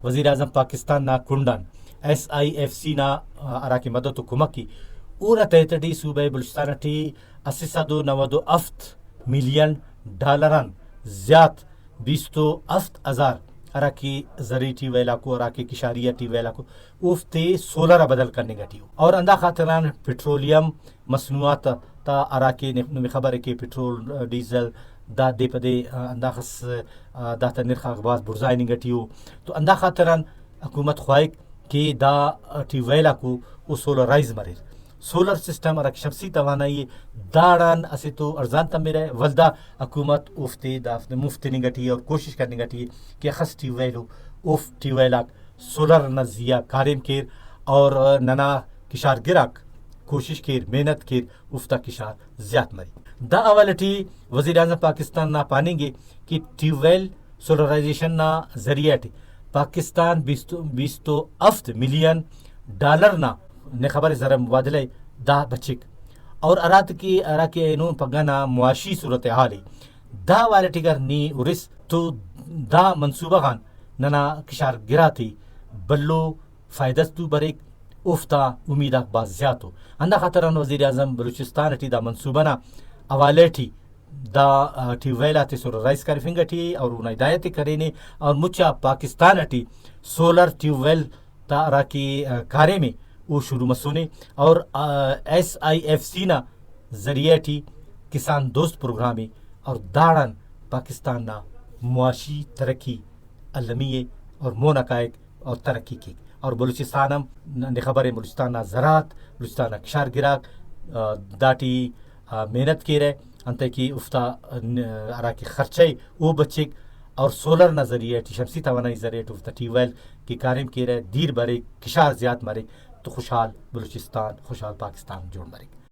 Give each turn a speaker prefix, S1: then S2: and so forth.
S1: वज़ीर आज़म पाकिस्तान ना कुंडन SIFC ना अराकी मदद कुमक की ऊरा तहतटी सूबे बलुचिस्तान टी 897 मिलियन डॉलरन ज़्याद 27,000 अराकी जरी टी वेला को अराकी किशारिया टी वेला को उफ्ते सोलर बदल करने गटी और अंदा खातरान पेट्रोलियम मसनूआत ता अराकी ने खबर है कि पेट्रोल डीजल दा दे पदे अंदा खस दा तनिर खागबाज बुरजाई निगटियो तो अंदा खातरान हुकूमत ख्वाइक कि दा टी वेला को वो सोलराइज मरे सोलर सिस्टम और शमसी तवानाई दाड़ान असे तो अर्जान तमेरे वल्दा हुकूमत उफ्ते दाफ्ते मुफ्त निगटी और कोशिश करने गटी कि खस टी वेलो उफ टी वेला सोलर नजिया कारिम केर और नना किशार गिराक कोशिश केर मेहनत केर उफ्ता किशार ज्यादा मरी दा अवलटी वज़ीर आज़म पाकिस्तान ना पानेंगे कि ट्यूबवेल सोलराइजेशन ना जरिया पाकिस्तान 20 मिलियन डॉलर ना ने खबर जरा मुबादले दा बचिक और अरात की अरा के नो पगना मुआशी सूरत हाल दा वाले टिगर नी उरिस तो दा मंसूबा खान नना किशार गिरा थी बल्लो फायदस तू बरेक उफ्ता उम्मीदा बाज़्यातो अंदा खतरन वज़ीर आज़म बलूचिस्तान टी दा मंसूबा ना अवाले टी दा ट्यूबवेल आते सोलराइज कर फिंगटी और उन्हें हिदायत करेने और मुच्चा पाकिस्तान टी सोलर ट्यूबवेल ता राकी कारे में वो शुरू मसूने और SIFC ना जरिए टी किसान दोस्त प्रोग्राम और दाड़न पाकिस्तान ना मुआशी तरक्की अलमिये और मोनकायक और तरक्की की और बलूचिस्तान ने खबर है बलूचिस्तान ना ज़रात बलूचिस्तान किशार गिराक दाटी मेहनत की रहे अंत की उफ्ता अरा की खर्चे वो बच्चे और सोलर नजरिए शमसी तवानाई जरिए उफ्ता ट्यूबवेल की कारिम की रहे दीर बरे किशार ज़्यादा मरे तो खुशहाल बलूचिस्तान खुशहाल पाकिस्तान जोड़ मरे।